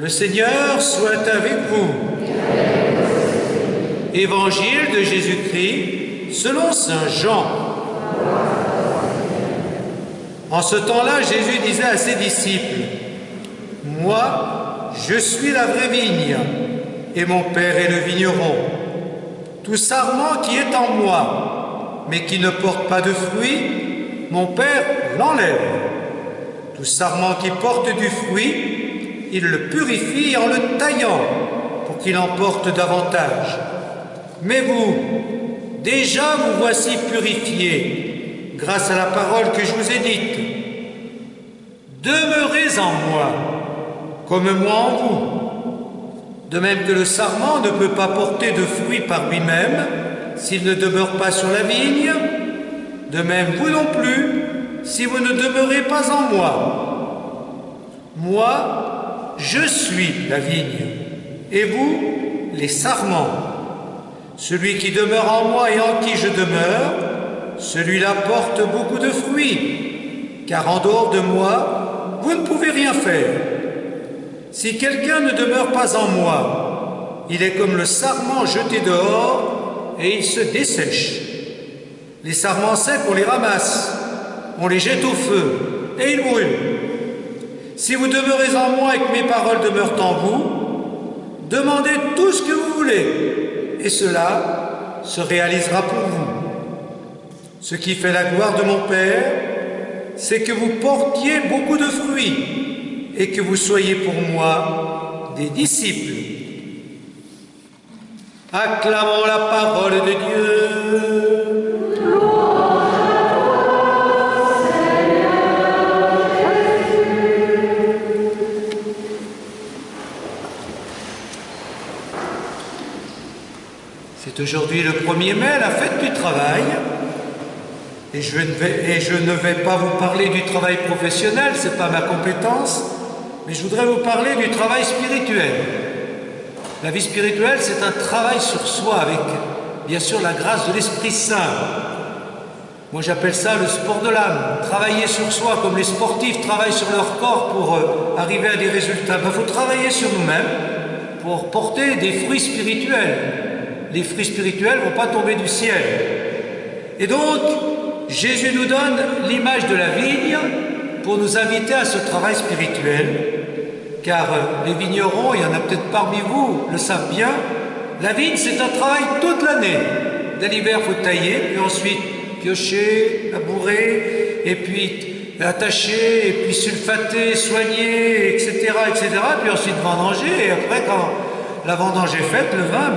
Seigneur soit avec vous. Évangile de Jésus-Christ selon saint Jean. En ce temps-là, Jésus disait à ses disciples, « Moi, je suis la vraie vigne, et mon Père est le vigneron. Tout sarment qui est en moi, mais qui ne porte pas de fruits, mon Père l'enlève. Tout sarment qui porte du fruit, il le purifie en le taillant, pour qu'il en porte davantage. Mais vous, déjà vous voici purifiés, grâce à la parole que je vous ai dite. Demeurez en moi, comme moi en vous. De même que le sarment ne peut pas porter de fruits par lui-même, s'il ne demeure pas sur la vigne, de même vous non plus, si vous ne demeurez pas en moi. Moi, je suis la vigne, et vous, les sarments. Celui qui demeure en moi et en qui je demeure, celui-là porte beaucoup de fruits, car en dehors de moi, vous ne pouvez rien faire. Si quelqu'un ne demeure pas en moi, il est comme le sarment jeté dehors et il se dessèche. Les sarments secs, on les ramasse, on les jette au feu et ils brûlent. Si vous demeurez en moi et que mes paroles demeurent en vous, demandez tout ce que vous voulez et cela se réalisera pour vous. Ce qui fait la gloire de mon Père, c'est que vous portiez beaucoup de fruits et que vous soyez pour moi des disciples. Acclamons la parole de Dieu. C'est aujourd'hui le 1er mai, la fête du travail. Et je ne vais pas vous parler du travail professionnel, ce n'est pas ma compétence, mais je voudrais vous parler du travail spirituel. La vie spirituelle, c'est un travail sur soi avec, bien sûr, la grâce de l'Esprit Saint. Moi, j'appelle ça le sport de l'âme. Travailler sur soi, comme les sportifs travaillent sur leur corps pour arriver à des résultats. Il faut travailler sur nous-mêmes pour porter des fruits spirituels. Les fruits spirituels ne vont pas tomber du ciel. Et donc, Jésus nous donne l'image de la vigne pour nous inviter à ce travail spirituel, car les vignerons, il y en a peut-être parmi vous, le savent bien, la vigne c'est un travail toute l'année. Dès l'hiver, il faut tailler, puis ensuite piocher, labourer, et puis attacher, et puis sulfater, soigner, etc., etc., puis ensuite vendanger, et après quand la vendange est faite, le vin,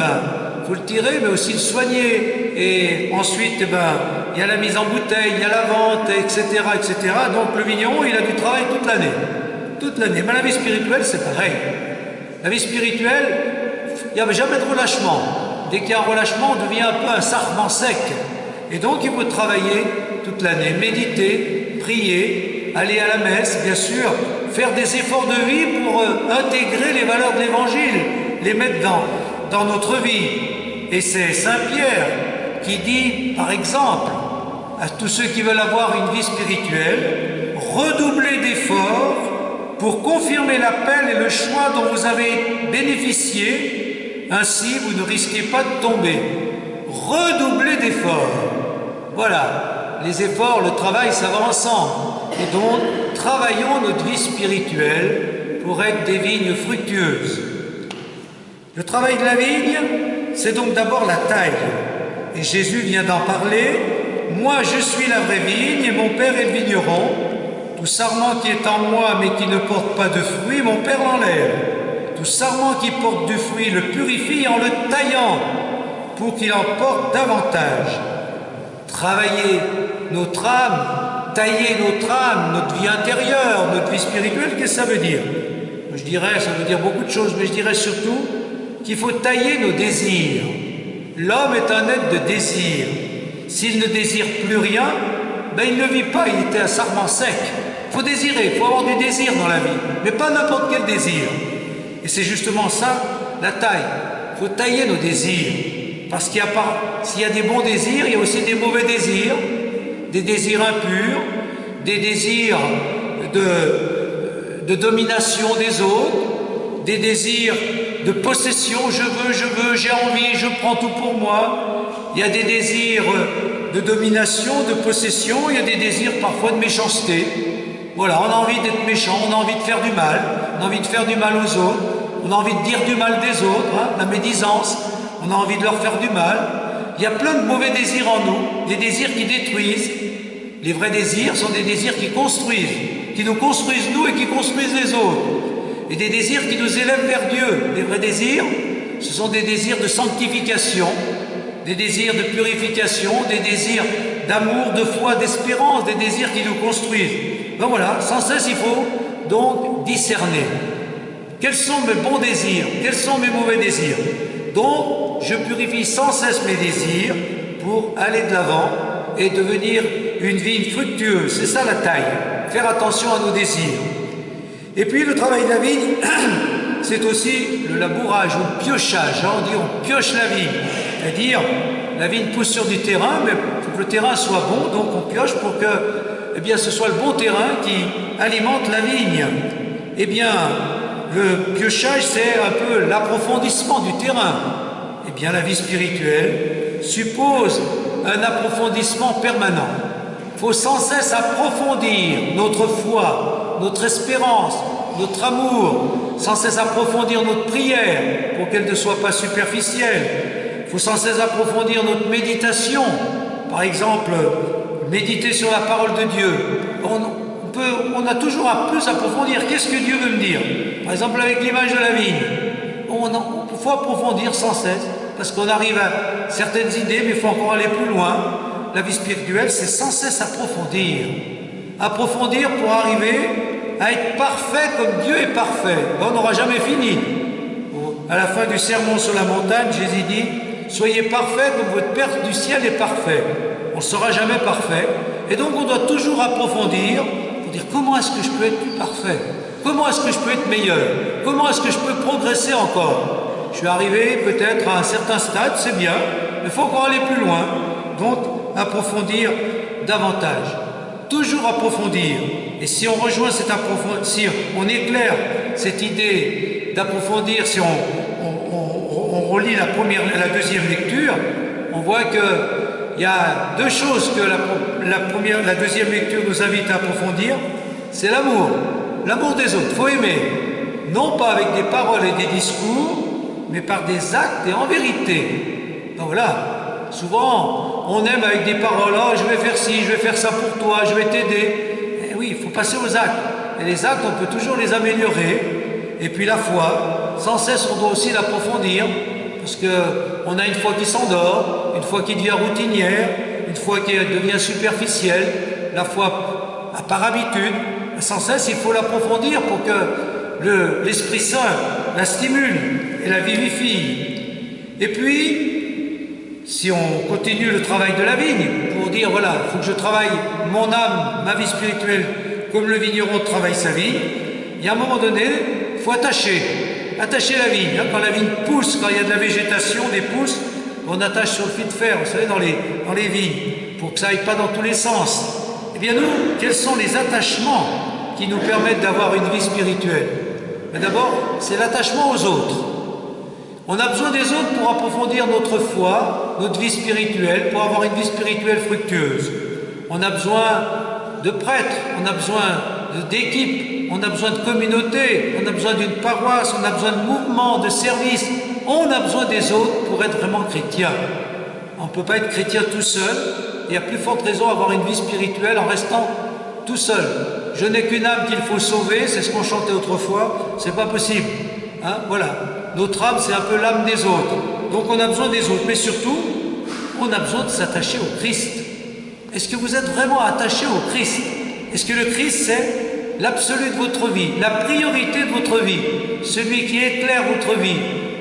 il faut le tirer, mais aussi le soigner. Et ensuite, il y a la mise en bouteille, il y a la vente, etc., etc. Donc le vigneron, il a du travail toute l'année. Toute l'année. Mais la vie spirituelle, c'est pareil. La vie spirituelle, il n'y a jamais de relâchement. Dès qu'il y a un relâchement, on devient un peu un sarment sec. Et donc, il faut travailler toute l'année. Méditer, prier, aller à la messe, bien sûr, faire des efforts de vie pour intégrer les valeurs de l'Évangile, les mettre dans notre vie. Et c'est Saint Pierre qui dit, par exemple, à tous ceux qui veulent avoir une vie spirituelle, redoublez d'efforts pour confirmer l'appel et le choix dont vous avez bénéficié, ainsi vous ne risquez pas de tomber. Redoublez d'efforts. Voilà, les efforts, le travail, ça va ensemble. Et donc, travaillons notre vie spirituelle pour être des vignes fructueuses. Le travail de la vigne, c'est donc d'abord la taille. Et Jésus vient d'en parler. Moi, je suis la vraie vigne et mon Père est le vigneron. Tout sarment qui est en moi mais qui ne porte pas de fruits, mon Père l'enlève. Tout sarment qui porte du fruit le purifie en le taillant pour qu'il en porte davantage. Travailler notre âme, tailler notre âme, notre vie intérieure, notre vie spirituelle, qu'est-ce que ça veut dire? Je dirais, ça veut dire beaucoup de choses, mais je dirais surtout qu'il faut tailler nos désirs. L'homme est un être de désir. S'il ne désire plus rien, il ne vit pas, il était un sarment sec. Il faut désirer, il faut avoir du désir dans la vie, mais pas n'importe quel désir. Et c'est justement ça, la taille. Il faut tailler nos désirs. Parce s'il y a des bons désirs, il y a aussi des mauvais désirs, des désirs impurs, des désirs de domination des autres, des désirs de possession, je veux, j'ai envie, je prends tout pour moi. Il y a des désirs de domination, de possession, il y a des désirs parfois de méchanceté. Voilà, on a envie d'être méchant, on a envie de faire du mal, on a envie de faire du mal aux autres, on a envie de dire du mal des autres, hein, la médisance, on a envie de leur faire du mal. Il y a plein de mauvais désirs en nous, des désirs qui détruisent. Les vrais désirs sont des désirs qui construisent, qui nous construisent nous et qui construisent les autres. Et des désirs qui nous élèvent vers Dieu. Les vrais désirs, ce sont des désirs de sanctification, des désirs de purification, des désirs d'amour, de foi, d'espérance, des désirs qui nous construisent. Ben voilà, sans cesse il faut donc discerner. Quels sont mes bons désirs? Quels sont mes mauvais désirs? Donc, je purifie sans cesse mes désirs pour aller de l'avant et devenir une vie fructueuse. C'est ça la taille. Faire attention à nos désirs. Et puis le travail de la vigne, c'est aussi le labourage ou le piochage. On dit on pioche la vigne. C'est-à-dire, la vigne pousse sur du terrain, mais il faut que le terrain soit bon, donc on pioche pour que ce soit le bon terrain qui alimente la vigne. Eh bien, le piochage, c'est un peu l'approfondissement du terrain. Eh bien, la vie spirituelle suppose un approfondissement permanent. Il faut sans cesse approfondir notre foi, notre espérance, notre amour, sans cesse approfondir notre prière pour qu'elle ne soit pas superficielle. Il faut sans cesse approfondir notre méditation. Par exemple, méditer sur la parole de Dieu. On a toujours à plus approfondir. Qu'est-ce que Dieu veut me dire? Par exemple, avec l'image de la vigne. Il faut approfondir sans cesse, parce qu'on arrive à certaines idées, mais il faut encore aller plus loin. La vie spirituelle, c'est sans cesse approfondir. Approfondir pour arriver à être parfait comme Dieu est parfait. On n'aura jamais fini. À la fin du sermon sur la montagne, Jésus dit « Soyez parfaits comme votre Père du ciel est parfait ». On ne sera jamais parfait. Et donc on doit toujours approfondir pour dire comment est-ce que je peux être plus parfait? Comment est-ce que je peux être meilleur? Comment est-ce que je peux progresser encore? Je suis arrivé peut-être à un certain stade, c'est bien, mais il faut encore aller plus loin. Donc approfondir davantage. Toujours approfondir. Et si on rejoint cet approfondir, si on éclaire cette idée d'approfondir, si on relit la deuxième lecture, on voit qu'il y a deux choses que la deuxième lecture nous invite à approfondir. C'est l'amour. L'amour des autres. Il faut aimer. Non pas avec des paroles et des discours, mais par des actes et en vérité. Donc voilà. Souvent, on aime avec des paroles. Oh, je vais faire ci, je vais faire ça pour toi, je vais t'aider. Eh oui, il faut passer aux actes. Et les actes, on peut toujours les améliorer. Et puis la foi, sans cesse, on doit aussi l'approfondir. Parce qu'on a une foi qui s'endort, une foi qui devient routinière, une foi qui devient superficielle, la foi par habitude. Sans cesse, il faut l'approfondir pour que l'Esprit Saint la stimule et la vivifie. Et puis, si on continue le travail de la vigne, pour dire, voilà, il faut que je travaille mon âme, ma vie spirituelle, comme le vigneron travaille sa vigne, il y a un moment donné, il faut attacher la vigne. Quand la vigne pousse, quand il y a de la végétation, des pousses, on attache sur le fil de fer, vous savez, dans les vignes, pour que ça aille pas dans tous les sens. Eh bien nous, quels sont les attachements qui nous permettent d'avoir une vie spirituelle? Mais d'abord, c'est l'attachement aux autres. On a besoin des autres pour approfondir notre foi, notre vie spirituelle, pour avoir une vie spirituelle fructueuse. On a besoin de prêtres, on a besoin d'équipes, on a besoin de communauté, on a besoin d'une paroisse, on a besoin de mouvements, de services. On a besoin des autres pour être vraiment chrétien. On ne peut pas être chrétien tout seul. Il y a plus forte raison d'avoir une vie spirituelle en restant tout seul. Je n'ai qu'une âme qu'il faut sauver, c'est ce qu'on chantait autrefois, c'est pas possible. Hein, voilà. Notre âme, c'est un peu l'âme des autres. Donc on a besoin des autres, mais surtout, on a besoin de s'attacher au Christ. Est-ce que vous êtes vraiment attaché au Christ? Est-ce que le Christ, c'est l'absolu de votre vie, la priorité de votre vie, celui qui éclaire votre vie,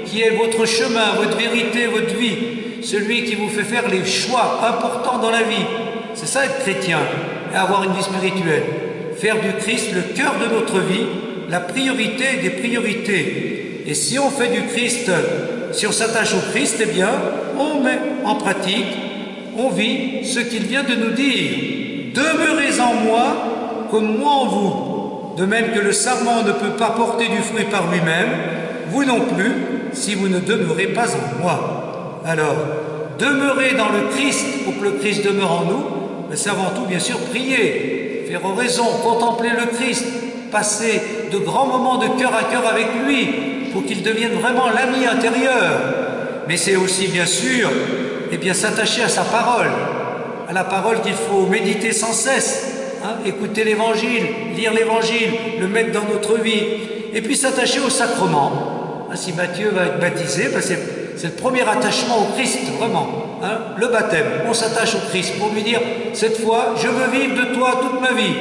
qui est votre chemin, votre vérité, votre vie, celui qui vous fait faire les choix importants dans la vie? C'est ça être chrétien et avoir une vie spirituelle. Faire du Christ le cœur de notre vie, la priorité des priorités. Et si on fait du Christ, si on s'attache au Christ, eh bien, on met en pratique, on vit ce qu'il vient de nous dire. Demeurez en moi comme moi en vous. de même que le sarment ne peut pas porter du fruit par lui-même, vous non plus, si vous ne demeurez pas en moi. Alors, demeurer dans le Christ pour que le Christ demeure en nous, c'est avant tout bien sûr prier, faire oraison, contempler le Christ, passer de grands moments de cœur à cœur avec lui pour qu'il devienne vraiment l'ami intérieur. Mais c'est aussi bien sûr s'attacher à sa parole, à la parole qu'il faut méditer sans cesse, écouter l'évangile, lire l'évangile, le mettre dans notre vie, et puis s'attacher au sacrement. Si Matthieu va être baptisé, c'est le premier attachement au Christ, vraiment, le baptême. On s'attache au Christ pour lui dire, cette fois, je veux vivre de toi toute ma vie.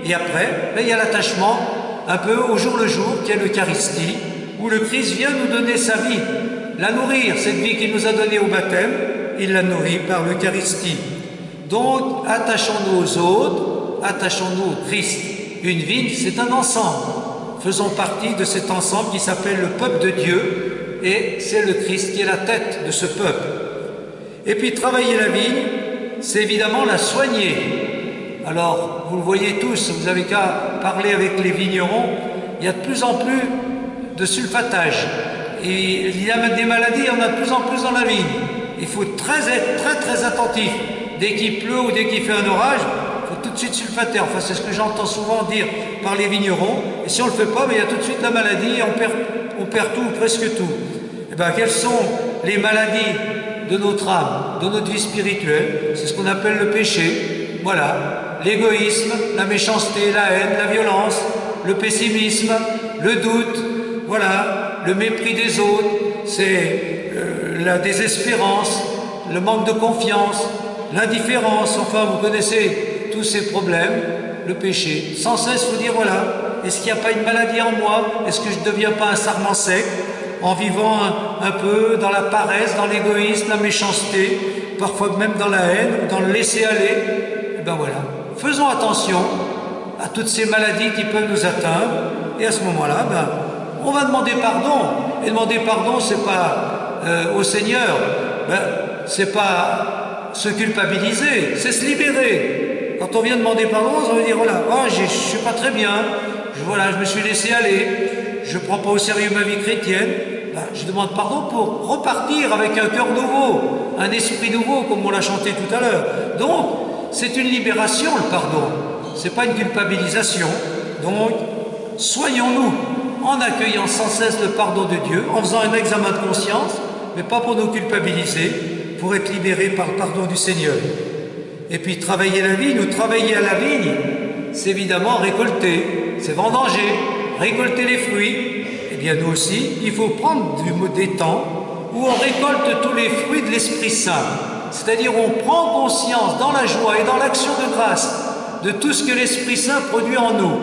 Et après, il y a l'attachement un peu au jour le jour, qui est l'Eucharistie, où le Christ vient nous donner sa vie, la nourrir, cette vie qu'il nous a donnée au baptême, il la nourrit par l'Eucharistie. Donc, attachons-nous aux autres, attachons-nous au Christ. Une vigne, c'est un ensemble. Faisons partie de cet ensemble qui s'appelle le peuple de Dieu, et c'est le Christ qui est la tête de ce peuple. Et puis, travailler la vigne, c'est évidemment la soigner. Alors, vous le voyez tous, vous n'avez qu'à parler avec les vignerons, il y a de plus en plus de sulfatage. Et il y a des maladies, il y en a de plus en plus dans la vigne. Il faut être très attentif. Dès qu'il pleut ou dès qu'il fait un orage, il faut tout de suite sulfater. Enfin, c'est ce que j'entends souvent dire par les vignerons. Et si on ne le fait pas, il y a tout de suite la maladie et on perd tout, presque tout. Et quelles sont les maladies de notre âme, de notre vie spirituelle? C'est ce qu'on appelle le péché. Voilà. L'égoïsme, la méchanceté, la haine, la violence, le pessimisme, le doute, voilà, le mépris des autres, c'est la désespérance, le manque de confiance, l'indifférence, enfin vous connaissez tous ces problèmes, le péché. Sans cesse vous dire, voilà, est-ce qu'il n'y a pas une maladie en moi? Est-ce que je ne deviens pas un sarment sec en vivant un peu dans la paresse, dans l'égoïsme, la méchanceté, parfois même dans la haine, dans le laisser-aller? Voilà. Faisons attention à toutes ces maladies qui peuvent nous atteindre, et à ce moment-là, on va demander pardon. Et demander pardon, c'est pas au Seigneur, c'est pas se culpabiliser, c'est se libérer. Quand on vient demander pardon, ça veut dire, voilà, je suis pas très bien, je me suis laissé aller, je prends pas au sérieux ma vie chrétienne, je demande pardon pour repartir avec un cœur nouveau, un esprit nouveau, comme on l'a chanté tout à l'heure. Donc, c'est une libération, le pardon. C'est pas une culpabilisation. Donc, soignons-nous en accueillant sans cesse le pardon de Dieu, en faisant un examen de conscience, mais pas pour nous culpabiliser, pour être libérés par le pardon du Seigneur. Et puis, travailler la vigne, ou travailler à la vigne, c'est évidemment récolter, c'est vendanger, récolter les fruits. Eh bien, nous aussi, il faut prendre des temps où on récolte tous les fruits de l'Esprit Saint. C'est-à-dire on prend conscience dans la joie et dans l'action de grâce de tout ce que l'Esprit Saint produit en nous.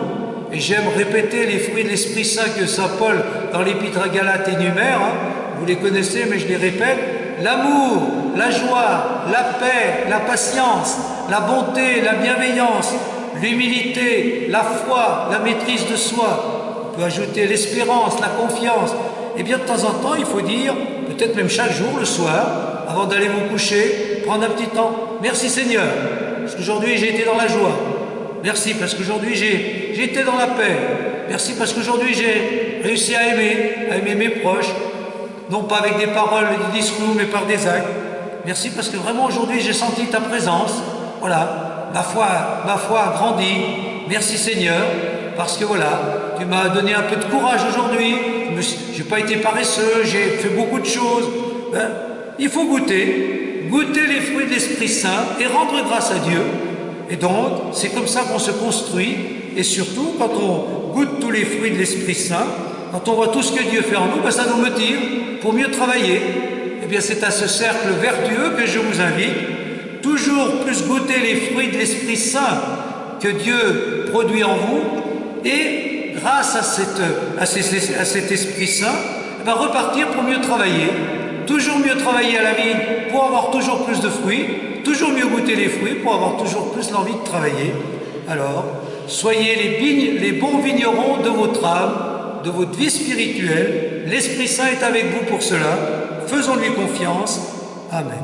Et j'aime répéter les fruits de l'Esprit Saint que saint Paul dans l'Épître à Galates énumère, vous les connaissez mais je les répète: l'amour, la joie, la paix, la patience, la bonté, la bienveillance, l'humilité, la foi, la maîtrise de soi. On peut ajouter l'espérance, la confiance. Et bien de temps en temps il faut dire, peut-être même chaque jour le soir, avant d'aller vous coucher, prendre un petit temps. Merci Seigneur, parce qu'aujourd'hui j'ai été dans la joie. Merci parce qu'aujourd'hui j'ai été dans la paix. Merci parce qu'aujourd'hui j'ai réussi à aimer mes proches, non pas avec des paroles et des discours, mais par des actes. Merci parce que vraiment aujourd'hui j'ai senti ta présence. Voilà, ma foi a grandi. Merci Seigneur, parce que voilà, tu m'as donné un peu de courage aujourd'hui. Je n'ai pas été paresseux, j'ai fait beaucoup de choses. Il faut goûter les fruits de l'Esprit Saint et rendre grâce à Dieu. Et donc, c'est comme ça qu'on se construit. Et surtout, quand on goûte tous les fruits de l'Esprit Saint, quand on voit tout ce que Dieu fait en nous, ça nous motive pour mieux travailler. Eh bien, c'est à ce cercle vertueux que je vous invite. Toujours plus goûter les fruits de l'Esprit Saint que Dieu produit en vous. Et grâce à cet Esprit Saint, repartir pour mieux travailler. Toujours mieux travailler à la vigne pour avoir toujours plus de fruits, toujours mieux goûter les fruits pour avoir toujours plus l'envie de travailler. Alors, soyez les bons vignerons de votre âme, de votre vie spirituelle. L'Esprit Saint est avec vous pour cela. Faisons-lui confiance. Amen.